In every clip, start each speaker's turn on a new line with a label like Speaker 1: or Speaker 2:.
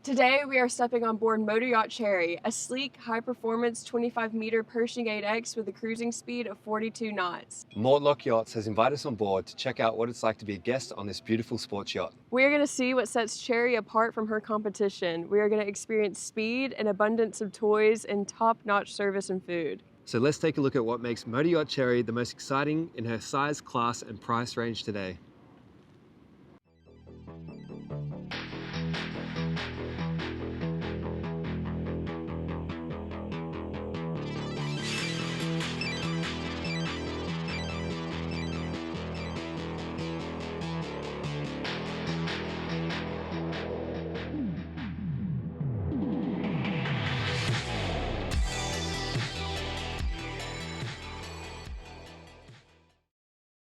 Speaker 1: Today we are stepping on board Motor Yacht Cherry, a sleek, high-performance 25-meter Pershing 8X with a cruising speed of 42 knots.
Speaker 2: Mortlock Yachts has invited us on board to check out what it's like to be a guest on this beautiful sports yacht.
Speaker 1: We are going to see what sets Cherry apart from her competition. We are going to experience speed, an abundance of toys, and top-notch service and food.
Speaker 2: So let's take a look at what makes Motor Yacht Cherry the most exciting in her size, class, and price range today.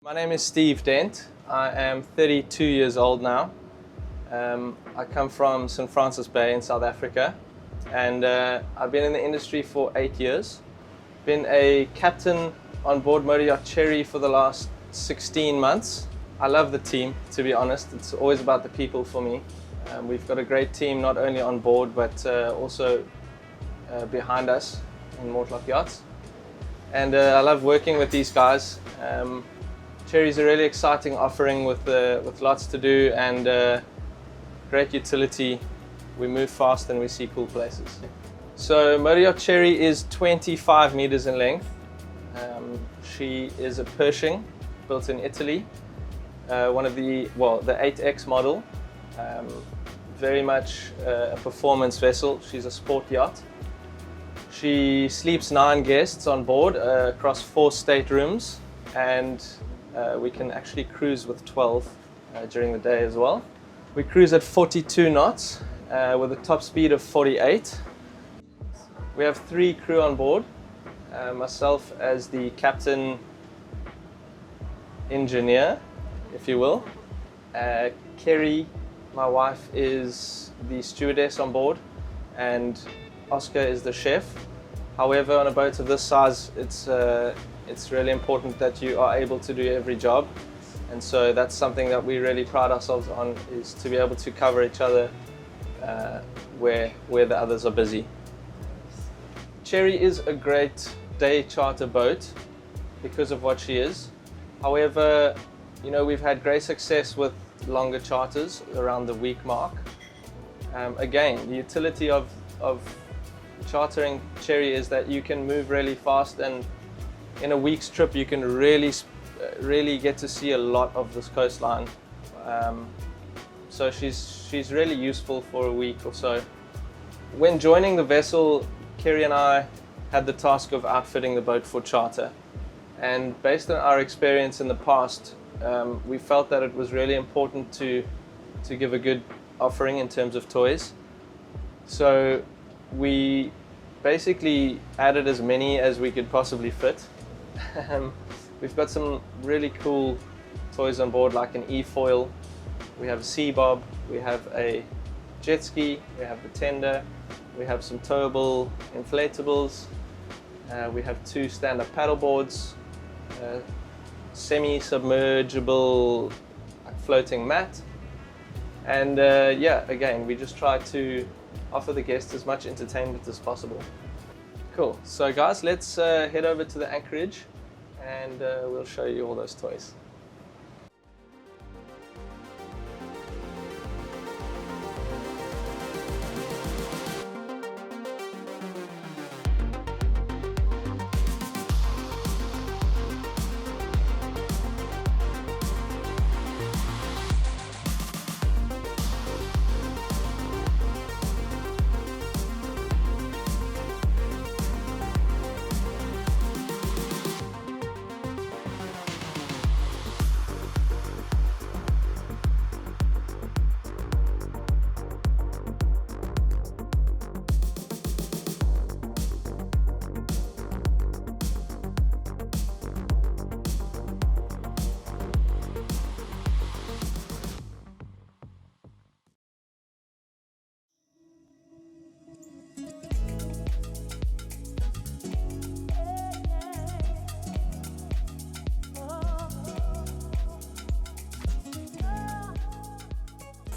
Speaker 3: My name is Steve Dent. I am 32 years old now. I come from St. Francis Bay in South Africa, and I've been in the industry for 8 years. Been a captain on board Motor Yacht Cherry for the last 16 months. I love the team, to be honest. It's always about the people for me. We've got a great team not only on board but also behind us in Mortlock Yachts. And I love working with these guys. Cherry's a really exciting offering with lots to do and great utility. We move fast and we see cool places. So Motor Yacht Cherry is 25 meters in length. She is a Pershing built in Italy. One of the 8X model. Very much a performance vessel. She's a sport yacht. She sleeps 9 guests on board across 4 staterooms, and we can actually cruise with 12 during the day as well. We cruise at 42 knots with a top speed of 48. We have 3 crew on board. Myself as the captain engineer, if you will. Kerry, my wife, is the stewardess on board, and Oscar is the chef. However, on a boat of this size, it's really important that you are able to do every job, and so that's something that we really pride ourselves on, is to be able to cover each other where the others are busy. Cherry is a great day charter boat because of what she is. However, you know, we've had great success with longer charters around the week mark. Again, the utility of chartering Cherry is that you can move really fast, and in a week's trip you can really get to see a lot of this coastline. So she's really useful for a week or so. When joining the vessel, Kerry and I had the task of outfitting the boat for charter, and based on our experience in the past, we felt that it was really important to give a good offering in terms of toys. So we basically added as many as we could possibly fit. We've got some really cool toys on board, like an e-foil, we have a sea bob, we have a jet ski, we have the tender, we have some towable inflatables, we have 2 stand-up paddle boards, semi-submergible floating mat, and yeah, again, we just try to offer the guests as much entertainment as possible. Cool, so guys, let's head over to the anchorage and we'll show you all those toys.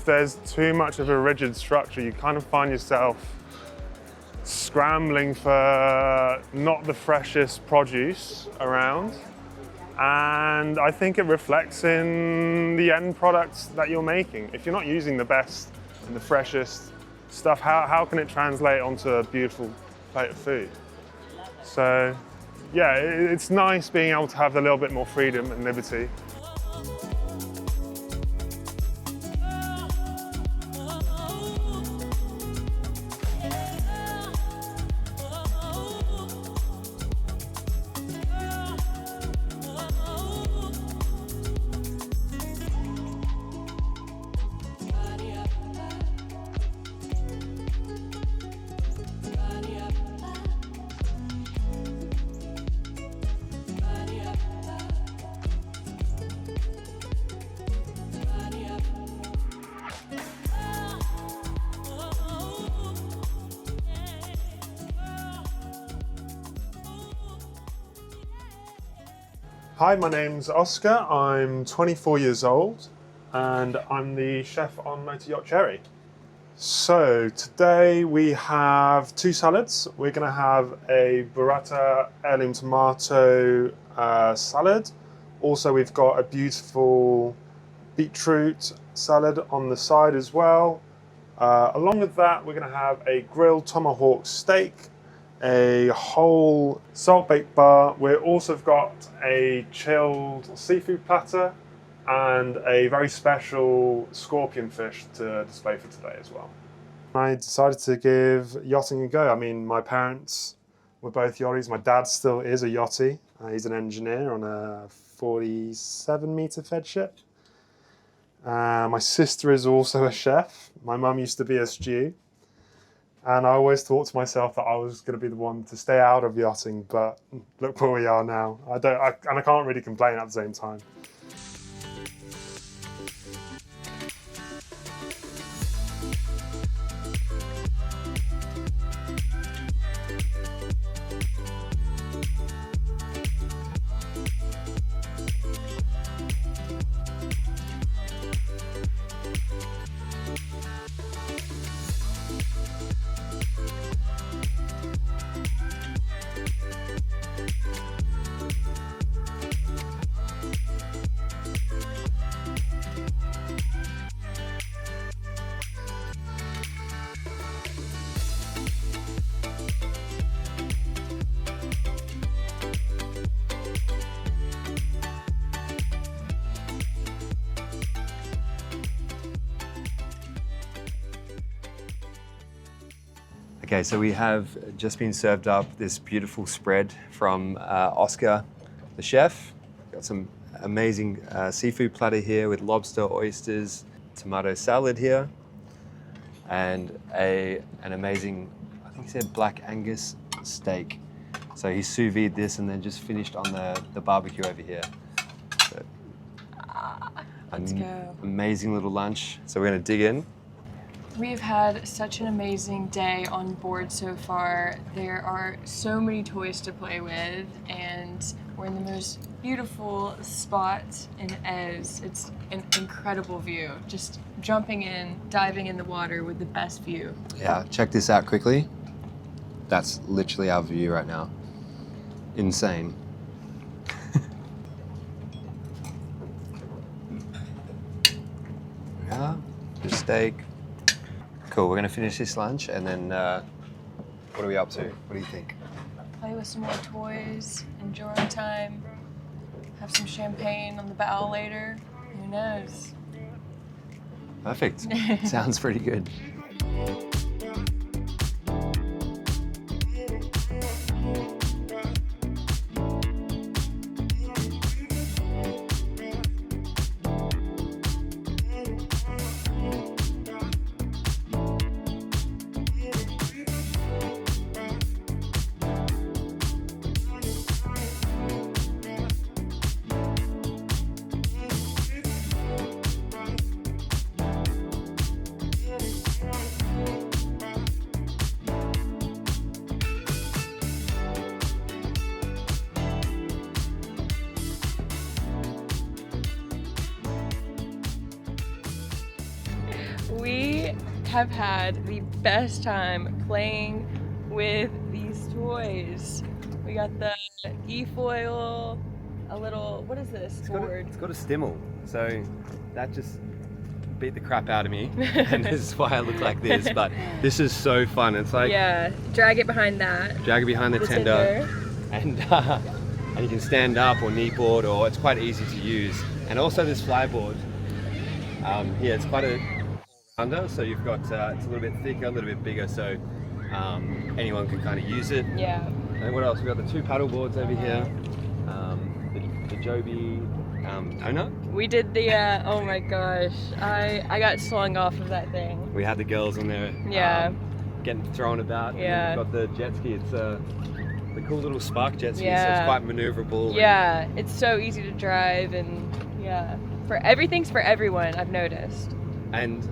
Speaker 4: if there's too much of a rigid structure, you kind of find yourself scrambling for not the freshest produce around. And I think it reflects in the end products that you're making. If you're not using the best and the freshest stuff, how can it translate onto a beautiful plate of food? So yeah, it's nice being able to have a little bit more freedom and liberty. Hi, my name's Oscar. I'm 24 years old and I'm the chef on Motor Yacht Cherry. So today we have two salads. We're going to have a burrata heirloom tomato salad. Also, we've got a beautiful beetroot salad on the side as well. Along with that, we're going to have a grilled tomahawk steak, a whole salt baked bar. We've also got a chilled seafood platter and a very special scorpion fish to display for today as well. I decided to give yachting a go. I mean, my parents were both yachties. My dad still is a yachty. He's an engineer on a 47-meter fed ship. My sister is also a chef. My mum used to be a stew. And I always thought to myself that I was going to be the one to stay out of yachting, but look where we are now. And I can't really complain at the same time.
Speaker 2: Okay, so we have just been served up this beautiful spread from Oscar, the chef. Got some amazing seafood platter here with lobster, oysters, tomato salad here, and an amazing, I think he said Black Angus steak. So he sous vide this and then just finished on the barbecue over here. So,
Speaker 1: let's go.
Speaker 2: Amazing little lunch. So we're gonna dig in.
Speaker 1: We've had such an amazing day on board so far. There are so many toys to play with, and we're in the most beautiful spot in Ez. It's an incredible view. Just jumping in, diving in the water with the best view.
Speaker 2: Yeah, check this out quickly. That's literally our view right now. Insane. Yeah, the steak. Cool, we're gonna finish this lunch and then what are we up to? What do you think?
Speaker 1: Play with some more toys, enjoy our time, have some champagne on the bow later. Who knows?
Speaker 2: Perfect. Sounds pretty good.
Speaker 1: have had the best time playing with these toys. We got the e-foil, a little, what is this board?
Speaker 2: It's got a stimmel, so that just beat the crap out of me, and this is why I look like this. But this is so fun. It's like,
Speaker 1: yeah, drag it behind that.
Speaker 2: Drag it behind the tender, and you can stand up or kneeboard, or it's quite easy to use. And also this flyboard, here it's quite a under, so you've got it's a little bit thicker, a little bit bigger, so anyone can kind of use it.
Speaker 1: Yeah.
Speaker 2: And what else? We've got the 2 paddle boards over here, the Joby owner.
Speaker 1: We did the, oh my gosh, I got slung off of that thing.
Speaker 2: We had the girls on there,
Speaker 1: Yeah.
Speaker 2: Getting thrown about.
Speaker 1: Yeah.
Speaker 2: And we've got the jet ski. It's the cool little spark jet ski, so
Speaker 1: Yeah.
Speaker 2: it's quite maneuverable.
Speaker 1: Yeah, it's so easy to drive, and yeah, everything's for everyone, I've noticed.
Speaker 2: And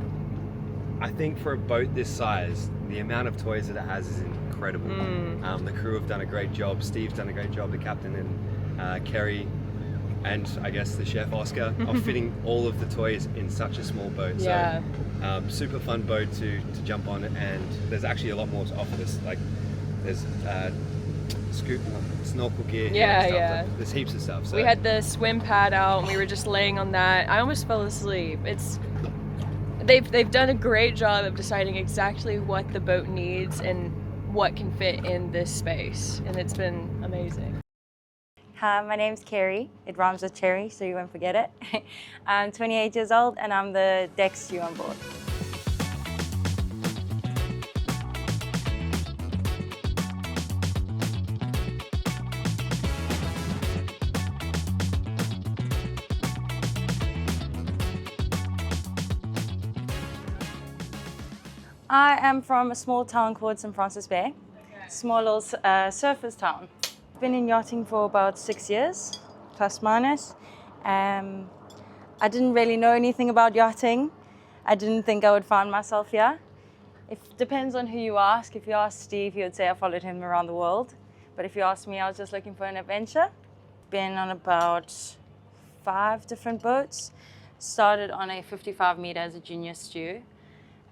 Speaker 2: I think for a boat this size, the amount of toys that it has is incredible. The crew have done a great job. Steve's done a great job, the captain, and Kerry, and I guess the chef Oscar, of fitting all of the toys in such a small boat.
Speaker 1: Yeah.
Speaker 2: So super fun boat to jump on, and there's actually a lot more to offer this. Like there's snorkel gear here
Speaker 1: Yeah,
Speaker 2: and stuff.
Speaker 1: yeah.
Speaker 2: Like, there's heaps of stuff. So
Speaker 1: We had the swim pad out, and we were just laying on that. I almost fell asleep. They've done a great job of deciding exactly what the boat needs and what can fit in this space, and it's been amazing.
Speaker 5: Hi, my name's Kerry. It rhymes with cherry, so you won't forget it. I'm 28 years old, and I'm the deck stew on board. I am from a small town called St. Francis Bay, small little surfers town. I've been in yachting for about 6 years, plus minus. I didn't really know anything about yachting. I didn't think I would find myself here. It depends on who you ask. If you ask Steve, he would say I followed him around the world. But if you ask me, I was just looking for an adventure. Been on about 5 different boats. Started on a 55 meter as a junior stew.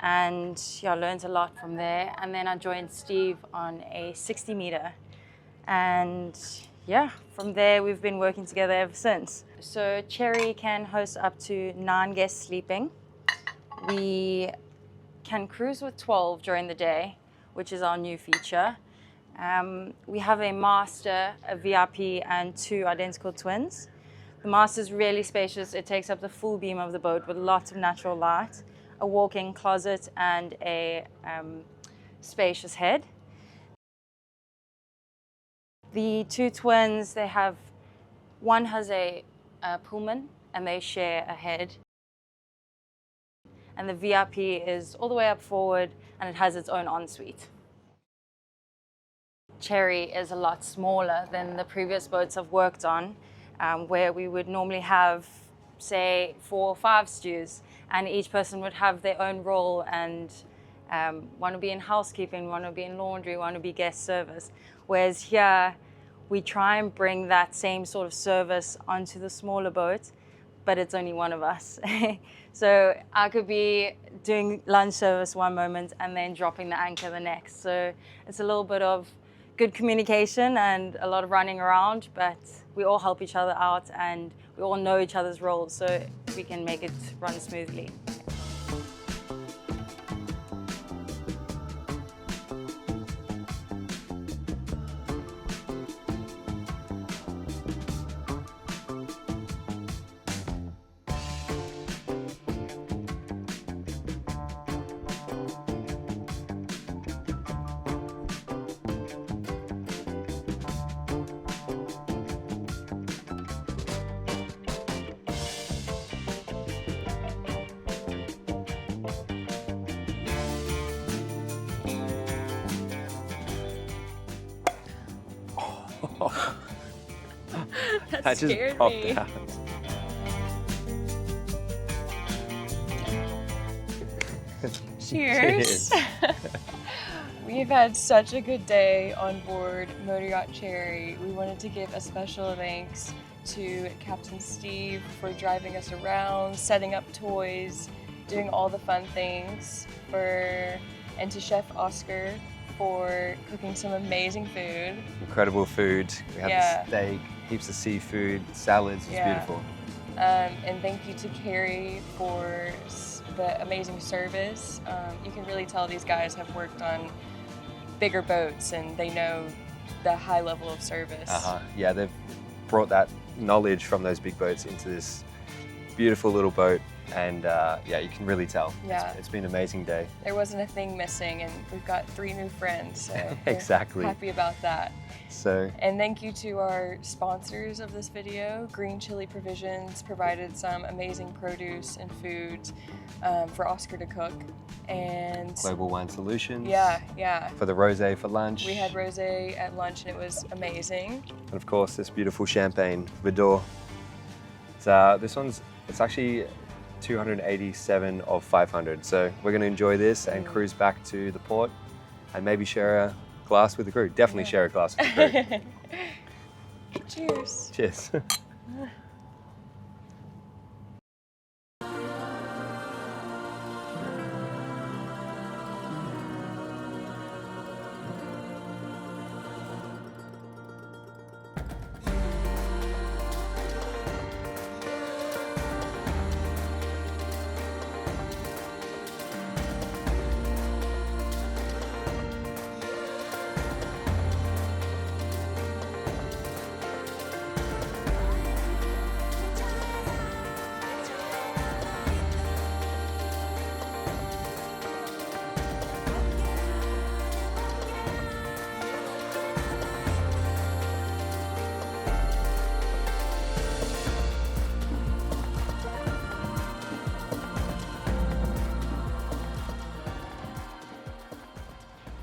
Speaker 5: And yeah, I learned a lot from there. And then I joined Steve on a 60 meter. And yeah, from there we've been working together ever since. So Cherry can host up to 9 guests sleeping. We can cruise with 12 during the day, which is our new feature. We have a master, a VIP, and 2 identical twins. The master is really spacious. It takes up the full beam of the boat with lots of natural light, a walk-in closet, and a spacious head. The 2 twins, one has a Pullman, and they share a head. And the VIP is all the way up forward, and it has its own ensuite. Cherry is a lot smaller than the previous boats I've worked on, where we would normally have, say, 4 or 5 stews, and each person would have their own role, and one would be in housekeeping, one would be in laundry, one would be guest service. Whereas here, we try and bring that same sort of service onto the smaller boat, but it's only one of us. So I could be doing lunch service one moment and then dropping the anchor the next. So it's a little bit of good communication and a lot of running around, but we all help each other out and we all know each other's roles, so we can make it run smoothly.
Speaker 1: That
Speaker 2: just
Speaker 1: scared
Speaker 2: popped
Speaker 1: me.
Speaker 2: out.
Speaker 1: Cheers. We've had such a good day on board Motor Yacht Cherry. We wanted to give a special thanks to Captain Steve for driving us around, setting up toys, doing all the fun things, and to Chef Oscar for cooking some amazing food.
Speaker 2: Incredible food. We have
Speaker 1: Yeah.
Speaker 2: the steak, heaps of seafood, salads. It's
Speaker 1: Yeah.
Speaker 2: beautiful.
Speaker 1: And thank you to Carrie for the amazing service. You can really tell these guys have worked on bigger boats and they know the high level of service.
Speaker 2: Yeah, they've brought that knowledge from those big boats into this beautiful little boat, and yeah, you can really tell.
Speaker 1: Yeah.
Speaker 2: It's been an amazing day.
Speaker 1: There wasn't a thing missing, and we've got 3 new friends, so we're
Speaker 2: Exactly.
Speaker 1: happy about that.
Speaker 2: So
Speaker 1: And thank you to our sponsors of this video. Green Chilli Provisions provided some amazing produce and food for Oscar to cook. And
Speaker 2: Global Wine Solutions.
Speaker 1: yeah.
Speaker 2: For the rosé for lunch.
Speaker 1: We had rosé at lunch and it was amazing.
Speaker 2: And of course, this beautiful champagne, Vidore. It's actually 287 of 500. So we're going to enjoy this and cruise back to the port and maybe share a glass with the crew. Definitely share a glass with the crew.
Speaker 1: Cheers.
Speaker 2: Cheers.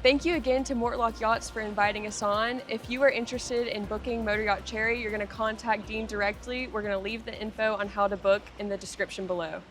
Speaker 1: Thank you again to Mortlock Yachts for inviting us on. If you are interested in booking Motor Yacht Cherry, you're going to contact Dean directly. We're going to leave the info on how to book in the description below.